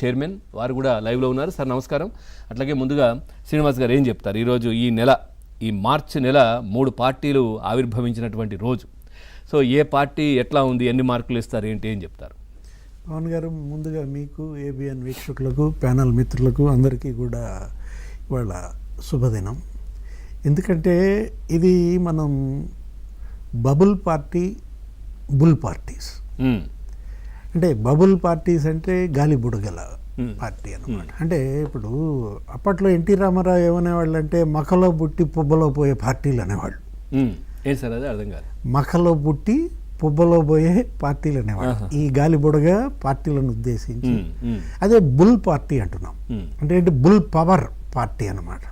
Chairman వారు కూడా లైవ్లో ఉన్నారు. సార్ నమస్కారం. అట్లాగే ముందుగా శ్రీనివాస్ గారు ఏం చెప్తారు? ఈరోజు ఈ మార్చి నెల 3 పార్టీలు ఆవిర్భవించినటువంటి రోజు. సో ఏ పార్టీ ఎట్లా ఉంది, ఎన్ని మార్కులు ఇస్తారు, ఏంటి ఏం చెప్తారు? పవన్ గారు, ముందుగా మీకు, ఏబిఎన్ వీక్షకులకు, ప్యానల్ మిత్రులకు అందరికీ కూడా ఇవాళ శుభదినం. ఎందుకంటే ఇది మనం బబుల్ పార్టీ, బుల్ పార్టీస్. అంటే బబుల్ పార్టీస్ అంటే గాలి బుడగల పార్టీ అన్నమాట. అంటే ఇప్పుడు అప్పట్లో ఎన్టీ రామారావు ఏమనేవాళ్ళు అంటే మఖలో పుట్టి పుబ్బలో పోయే పార్టీలు అనేవాళ్ళు. ఏం సార్ అది అర్థం కాదు. మఖలో పుట్టి పుబ్బలో పోయే పార్టీలు అనేవాళ్ళు ఈ గాలి బుడగ పార్టీలను ఉద్దేశించి. అదే బుల్ పార్టీ అంటున్నాం. అంటే బుల్ పవర్ పార్టీ అన్నమాట.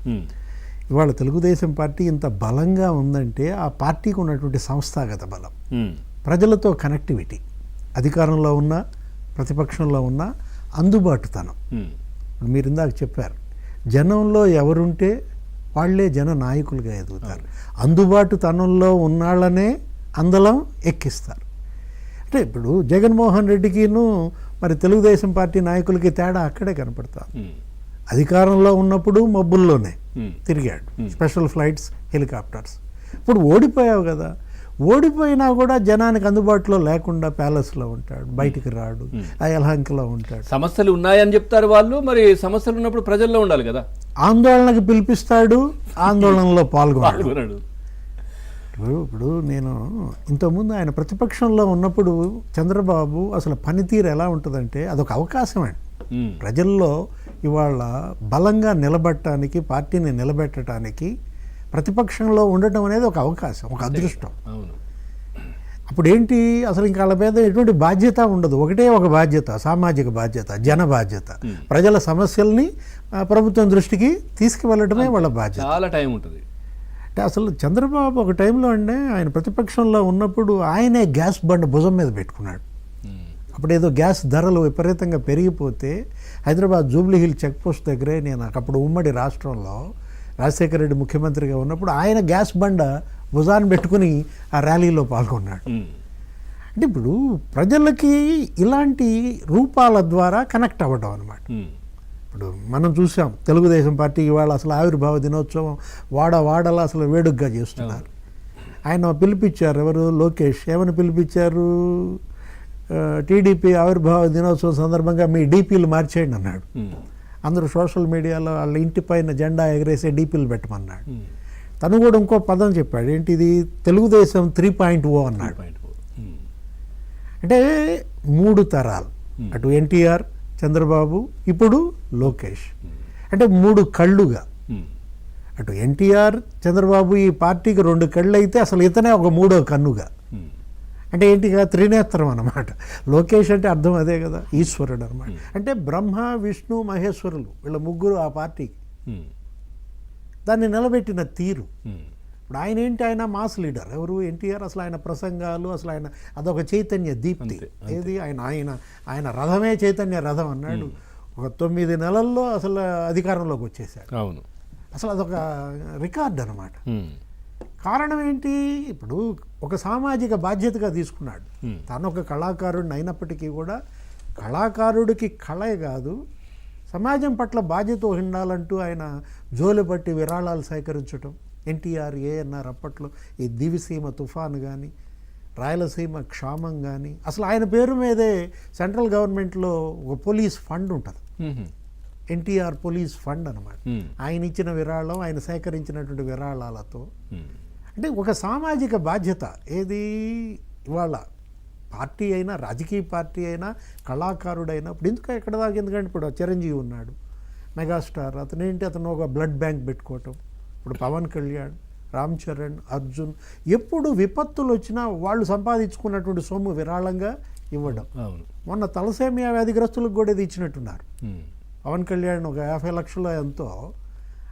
ఇవాళ తెలుగుదేశం పార్టీ ఇంత బలంగా ఉందంటే ఆ పార్టీకి ఉన్నటువంటి సంస్థాగత బలం, ప్రజలతో కనెక్టివిటీ, అధికారంలో ఉన్న ప్రతిపక్షంలో ఉన్న అందుబాటుతనం. మీరు ఇందాక చెప్పారు, జనంలో ఎవరుంటే వాళ్లే జన నాయకులుగా ఎదుగుతారు. అందుబాటుతనంలో ఉన్నాళ్ళనే అందలం ఎక్కిస్తారు. అంటే ఇప్పుడు జగన్మోహన్ రెడ్డికిను మరి తెలుగుదేశం పార్టీ నాయకులకి తేడా అక్కడే కనపడుతుంది. అధికారంలో ఉన్నప్పుడు మబ్బుల్లోనే తిరిగాడు, స్పెషల్ ఫ్లైట్స్, హెలికాప్టర్స్. ఇప్పుడు ఓడిపోయావు కదా, ఓడిపోయినా కూడా జనానికి అందుబాటులో లేకుండా ప్యాలెస్లో ఉంటాడు, బయటికి రాడు, యలహంకలో ఉంటాడు. సమస్యలు ఉన్నాయని చెప్తారు వాళ్ళు, మరి సమస్యలు ఉన్నప్పుడు ప్రజల్లో ఉండాలి కదా. ఆందోళనకు పిలిపిస్తాడు, ఆందోళనలో పాల్గొన్నాడు. ఇప్పుడు నేను ఇంతకుముందు ఆయన ప్రతిపక్షంలో ఉన్నప్పుడు చంద్రబాబు అసలు పనితీరు ఎలా ఉంటుందంటే అదొక అవకాశం అండి. ప్రజల్లో ఇవాళ బలంగా నిలబెట్టడానికి, పార్టీని నిలబెట్టడానికి ప్రతిపక్షంలో ఉండటం అనేది ఒక అవకాశం, ఒక అదృష్టం. అప్పుడు ఏంటి, అసలు ఇంకా వాళ్ళ మీద ఎటువంటి బాధ్యత ఉండదు. ఒకటే ఒక బాధ్యత, సామాజిక బాధ్యత, జన బాధ్యత. ప్రజల సమస్యల్ని ప్రభుత్వం దృష్టికి తీసుకువెళ్ళటమే వాళ్ళ బాధ్యత. చాలా టైం ఉంటుంది. అంటే అసలు చంద్రబాబు ఒక టైంలో అంటే ఆయన ప్రతిపక్షంలో ఉన్నప్పుడు ఆయనే గ్యాస్ బండ్ భుజం మీద పెట్టుకున్నాడు. అప్పుడు ఏదో గ్యాస్ ధరలు విపరీతంగా పెరిగిపోతే Hyderabad Jubilee hill check post దగ్గరే, నేను అప్పుడు ఉమ్మడి రాష్ట్రంలో రాజశేఖర రెడ్డి ముఖ్యమంత్రిగా ఉన్నప్పుడు ఆయన గ్యాస్ బండ భుజాన్ని పెట్టుకుని ఆ ర్యాలీలో పాల్గొన్నాడు. అంటే ఇప్పుడు ప్రజలకి ఇలాంటి రూపాల ద్వారా కనెక్ట్ అవ్వడం అనమాట. ఇప్పుడు మనం చూసాం తెలుగుదేశం పార్టీ ఇవాళ అసలు ఆవిర్భావ దినోత్సవం వాడలా అసలు వేడుకగా చేస్తున్నారు. ఆయన పిలిపించారు, ఎవరు, లోకేష్. ఏమని పిలిపించారు? టీడీపీ ఆవిర్భావ దినోత్సవం సందర్భంగా మీ డీపీలు మార్చేయండి అన్నాడు. అందరూ సోషల్ మీడియాలో వాళ్ళ ఇంటి పైన జెండా ఎగరేసే డీపీలు పెట్టమన్నాడు. తను కూడా ఇంకో పదం చెప్పాడు, ఏంటిది, తెలుగుదేశం 3.0 అన్నాడు. అంటే 3 తరాలు, అటు ఎన్టీఆర్, చంద్రబాబు, ఇప్పుడు లోకేష్. అంటే 3 కళ్ళుగా, అటు ఎన్టీఆర్, చంద్రబాబు ఈ పార్టీకి 2 కళ్ళు అయితే అసలు ఇతనే ఒక 3వ కన్నుగా. అంటే ఏంటిగా త్రినేత్రం అన్నమాట. లోకేష్ అంటే అర్థం అదే కదా, ఈశ్వరుడు అనమాట. అంటే బ్రహ్మ, విష్ణు, మహేశ్వరులు వీళ్ళ ముగ్గురు ఆ పార్టీకి. దాన్ని నిలబెట్టిన తీరు. ఇప్పుడు ఆయన ఏంటి, ఆయన మాస్ లీడర్. ఎవరు, ఎన్టీఆర్. అసలు ఆయన ప్రసంగాలు, అసలు ఆయన అదొక చైతన్య దీప్తి. ఏది, ఆయన రథమే చైతన్య రథం అన్నాడు. ఒక 9 నెలల్లో అసలు అధికారంలోకి వచ్చేసాడు. అవును, అసలు అదొక రికార్డ్ అనమాట. కారణం ఏంటి, ఇప్పుడు ఒక సామాజిక బాధ్యతగా తీసుకున్నాడు. తను ఒక కళాకారుడిని అయినప్పటికీ కూడా కళాకారుడికి కళే కాదు, సమాజం పట్ల బాధ్యత ఉండాలంటూ ఆయన జోలిపట్టి విరాళాలు సేకరించడం. ఎన్టీఆర్, ఏఎన్ఆర్ అప్పట్లో ఈ దివిసీమ తుఫాను కానీ, రాయలసీమ క్షామం కానీ, అసలు ఆయన పేరు మీదే సెంట్రల్ గవర్నమెంట్లో ఒక పోలీస్ ఫండ్ ఉంటుంది, ఎన్టీఆర్ పోలీస్ ఫండ్ అనమాట. ఆయన ఇచ్చిన విరాళం, ఆయన సేకరించినటువంటి విరాళాలతో. అంటే ఒక సామాజిక బాధ్యత. ఏది, ఇవాళ పార్టీ అయినా, రాజకీయ పార్టీ అయినా, కళాకారుడైనా, ఇప్పుడు ఎక్కడ దాకా, ఎందుకంటే ఇప్పుడు చిరంజీవి ఉన్నాడు, మెగాస్టార్. అతను ఒక బ్లడ్ బ్యాంక్ పెట్టుకోవటం. ఇప్పుడు పవన్ కళ్యాణ్, రామ్ చరణ్, అర్జున్, ఎప్పుడు విపత్తులు వచ్చినా వాళ్ళు సంపాదించుకున్నటువంటి సొమ్ము విరాళంగా ఇవ్వడం. మొన్న తలసేమియా వ్యాధిగ్రస్తులకు కూడా ఇది ఇచ్చినట్టున్నారు. పవన్ కళ్యాణ్ ఒక 50 లక్షలు ఎంతో.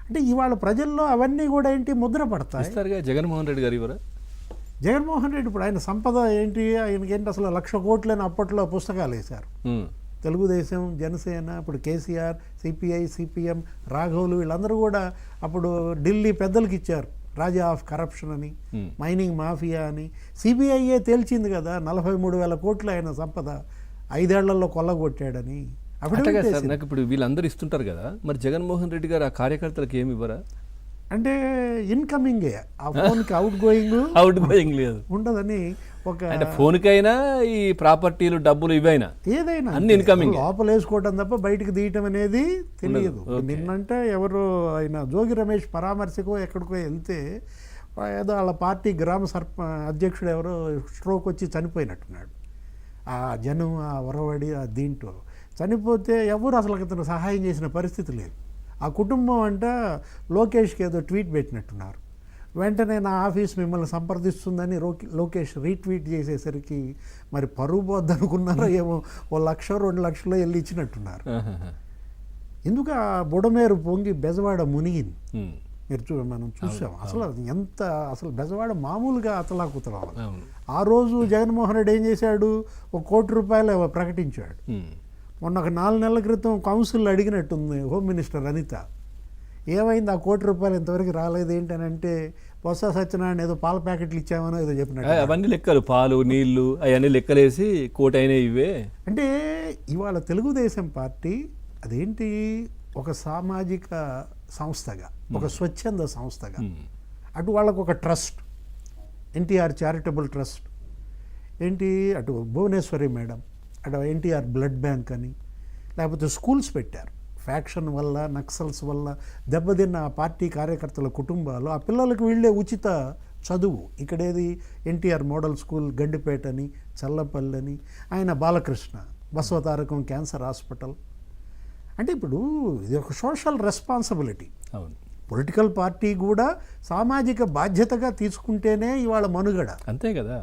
అంటే ఇవాళ ప్రజల్లో అవన్నీ కూడా ఏంటి, ముద్ర పడతాయి. జగన్మోహన్ రెడ్డి గారు ఇవ్వరా? జగన్మోహన్ రెడ్డి ఇప్పుడు ఆయన సంపద ఏంటి, ఆయనకేంటి, అసలు 1,00,000 కోట్లని అప్పట్లో పుస్తకాలు వేశారు. తెలుగుదేశం, జనసేన, ఇప్పుడు కేసీఆర్, సిపిఐ, సిపిఎం, రాఘవులు, వీళ్ళందరూ కూడా అప్పుడు ఢిల్లీ పెద్దలకి ఇచ్చారు. రాజా ఆఫ్ కరప్షన్ అని, మైనింగ్ మాఫియా అని. సిబిఐఏ తేల్చింది కదా 43,000 కోట్లు ఆయన సంపద 5 ఏళ్లలో కొల్లగొట్టాడని. అట్లాగే సార్ నాకు ఇప్పుడు వీళ్ళందరూ ఇస్తుంటారు కదా, మరి జగన్మోహన్ రెడ్డి గారు ఆ కార్యకర్తలకు ఏమి ఇవ్వరా? అంటే ఇన్కమింగే, ఆ ఫోన్కి అవుట్ గోయింగ్ లేదు ఉండదని ఒక అంటే ఫోన్కైనా ఈ ప్రాపర్టీలు డబ్బులు ఇవైనా ఏదైనా అన్ని ఇన్కమింగ్ లోపల వేసుకోవటం తప్ప బయటికి తీయటం అనేది తెలియదు. నిన్నంటే ఎవరు ఆయన జోగి రమేష్ పరామర్శకో ఎక్కడికో వెళ్తే ఏదో వాళ్ళ పార్టీ గ్రామ అధ్యక్షుడు ఎవరో స్ట్రోక్ వచ్చి చనిపోయినట్టున్నాడు. ఆ జనం ఆ ఒరవడి ఆ దీంట్లో చనిపోతే ఎవరు అసలు అతను సహాయం చేసిన పరిస్థితి లేదు. ఆ కుటుంబం అంట లోకేష్కి ఏదో ట్వీట్ పెట్టినట్టున్నారు. వెంటనే నా ఆఫీస్ మిమ్మల్ని సంప్రదిస్తుందని లోకేష్ రీట్వీట్ చేసేసరికి మరి పరువు పోద్దనుకున్నారో ఏమో, 1,00,000 2 లక్షలు వెళ్ళి ఇచ్చినట్టున్నారు. ఎందుకు ఆ బుడమేరు పొంగి బెజవాడ మునిగింది. మీరు మనం చూసాం అసలు ఎంత, అసలు బెజవాడ మామూలుగా అతలాకుతలం. ఆ రోజు జగన్మోహన్ రెడ్డి ఏం చేశాడు, ₹1 కోటి ప్రకటించాడు. మొన్న ఒక 4 నెలల క్రితం కౌన్సిల్ అడిగినట్టుంది హోమ్ మినిస్టర్ అనిత, ఏమైంది ఆ ₹1 కోటి ఇంతవరకు రాలేదు ఏంటనంటే, బొత్స సత్యనారాయణ ఏదో పాల ప్యాకెట్లు ఇచ్చామనో ఏదో చెప్పినట్టు. అవన్నీ లెక్కలు, పాలు నీళ్లు అవన్నీ లెక్కలేసి కోటి అయినా ఇవే. అంటే ఇవాళ తెలుగుదేశం పార్టీ అదేంటి, ఒక సామాజిక సంస్థగా, ఒక స్వచ్ఛంద సంస్థగా, అటు వాళ్ళకు ఒక ట్రస్ట్, ఎన్టీఆర్ చారిటబుల్ ట్రస్ట్ ఏంటి, అటు భువనేశ్వరి మేడం, అటు ఎన్టీఆర్ బ్లడ్ బ్యాంక్ అని, లేకపోతే స్కూల్స్ పెట్టారు. ఫ్యాక్షన్ వల్ల నక్సల్స్ వల్ల దెబ్బతిన్న ఆ పార్టీ కార్యకర్తల కుటుంబాలు, ఆ పిల్లలకు వీళ్ళే ఉచిత చదువు. ఇక్కడేది ఎన్టీఆర్ మోడల్ స్కూల్ గండిపేట అని, చల్లపల్లి అని, ఆయన బాలకృష్ణ బసవతారకం క్యాన్సర్ హాస్పిటల్. అంటే ఇప్పుడు ఇది ఒక సోషల్ రెస్పాన్సిబిలిటీ. అవును, పొలిటికల్ పార్టీ కూడా సామాజిక బాధ్యతగా తీసుకుంటేనే ఇవాళ మనుగడ. అంతే కదా.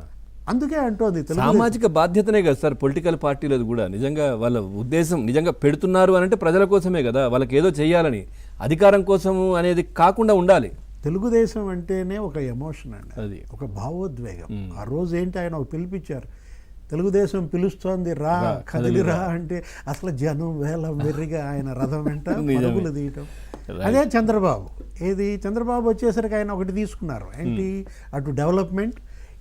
అందుకే అంటోంది సామాజిక బాధ్యతనే కదా సార్ పొలిటికల్ పార్టీలు కూడా. నిజంగా వాళ్ళ ఉద్దేశం నిజంగా పెడుతున్నారు అని అంటే ప్రజల కోసమే కదా, వాళ్ళకి ఏదో చేయాలని, అధికారం కోసము అనేది కాకుండా ఉండాలి. తెలుగుదేశం అంటేనే ఒక ఎమోషన్ అండి, అది ఒక భావోద్వేగం. ఆ రోజు ఏంటి ఆయన ఒక పిలిపించారు, తెలుగుదేశం పిలుస్తోంది రా కదిలిరా అంటే అసలు జనం వేల వెర్రిగా ఆయన రథం వెంట పరుగులు తీయటం. అదే చంద్రబాబు, ఏది చంద్రబాబు వచ్చేసరికి ఆయన ఒకటి తీసుకున్నారు ఏంటి, అటు డెవలప్మెంట్,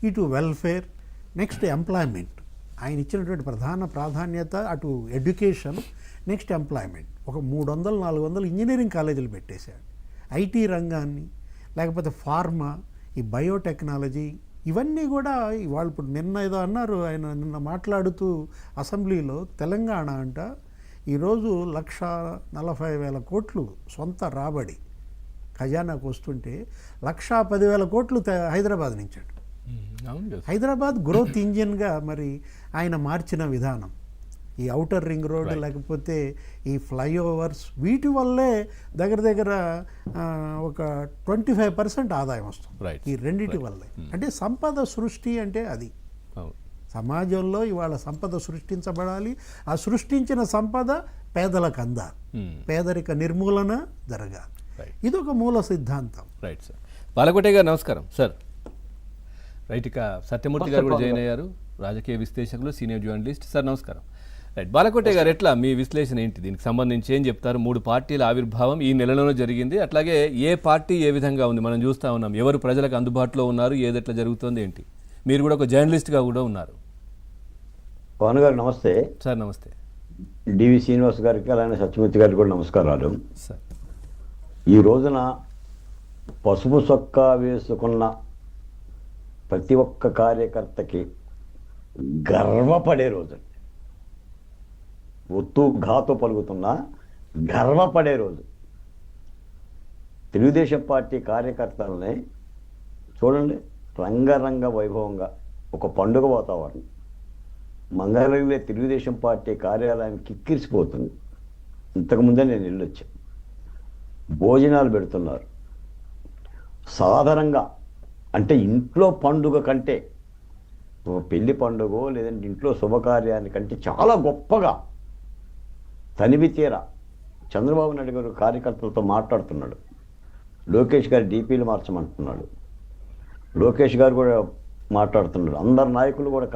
ఇటు వెల్ఫేర్, నెక్స్ట్ ఎంప్లాయ్మెంట్. ఆయన ఇచ్చినటువంటి ప్రధాన ప్రాధాన్యత అటు ఎడ్యుకేషన్, నెక్స్ట్ ఎంప్లాయ్మెంట్. ఒక 300-400 ఇంజనీరింగ్ కాలేజీలు పెట్టేశాడు. ఐటీ రంగాన్ని, లేకపోతే ఫార్మా, ఈ బయోటెక్నాలజీ, ఇవన్నీ కూడా ఇవాళ ఇప్పుడు నిన్న ఏదో అన్నారు ఆయన, నిన్న మాట్లాడుతూ అసెంబ్లీలో, తెలంగాణ అంట ఈరోజు 1,40,000 కోట్లు సొంత రాబడి ఖజానాకు వస్తుంటే 1,10,000 కోట్లు హైదరాబాద్ నుంచి అంట. హైదరాబాద్ గ్రోత్ ఇంజిన్గా మరి ఆయన మార్చిన విధానం, ఈ ఔటర్ రింగ్ రోడ్, లేకపోతే ఈ ఫ్లైఓవర్స్, వీటి వల్లే దగ్గర ఒక 25% ఆదాయం వస్తుంది ఈ రెండింటి వల్లే. అంటే సంపద సృష్టి అంటే అది. సమాజంలో ఇవాళ సంపద సృష్టించబడాలి, ఆ సృష్టించిన సంపద పేదలకు అందాలి, పేదరిక నిర్మూలన జరగాలి. ఇదొక మూల సిద్ధాంతం. Right sir. బాలకోటే గారు నమస్కారం సార్. రైట్, ఇక సత్యమూర్తి గారు కూడా జాయిన్ అయ్యారు, రాజకీయ విశ్లేషకులు, సీనియర్ జర్నలిస్ట్. సార్ నమస్కారం. రైట్, బాలకోటే గారు ఎట్లా మీ విశ్లేషణ ఏంటి, దీనికి సంబంధించి ఏం చెప్తారు? 3 పార్టీల ఆవిర్భావం ఈ నెలలోనే జరిగింది, అట్లాగే ఏ పార్టీ ఏ విధంగా ఉంది మనం చూస్తూ ఉన్నాం, ఎవరు ప్రజలకు అందుబాటులో ఉన్నారు, ఏది ఎట్లా జరుగుతుంది ఏంటి? మీరు కూడా ఒక జర్నలిస్ట్గా కూడా ఉన్నారు. పవన్ గారు నమస్తే. సార్ నమస్తే. డివి శ్రీనివాస్ గారికి అలానే సత్యమూర్తి గారికి కూడా నమస్కారాలు. సార్, ఈ రోజున పసుపు చొక్కా వేసుకున్న ప్రతి ఒక్క కార్యకర్తకి గర్వపడే రోజు, ఒత్తు ఘాతు పలుకుతున్నా గర్వపడే రోజు. తెలుగుదేశం పార్టీ కార్యకర్తలని చూడండి, రంగరంగ వైభవంగా ఒక పండుగ వాతావరణం. మంగళగిరిలో తెలుగుదేశం పార్టీ కార్యాలయం కిక్కిరిసిపోతుంది. ఇంతకుముందే నేను వెళ్ళొచ్చాను. భోజనాలు పెడుతున్నారు సాధారణంగా. అంటే ఇంట్లో పండుగ కంటే, ఒక పెళ్లి పండుగ లేదంటే ఇంట్లో శుభకార్యానికంటే చాలా గొప్పగా తనివి తీరా చంద్రబాబు నాయుడు గారు కార్యకర్తలతో మాట్లాడుతున్నాడు. లోకేష్ గారు డీపీలు మార్చమంటున్నాడు, లోకేష్ గారు కూడా మాట్లాడుతున్నాడు. అందరు నాయకులు కూడా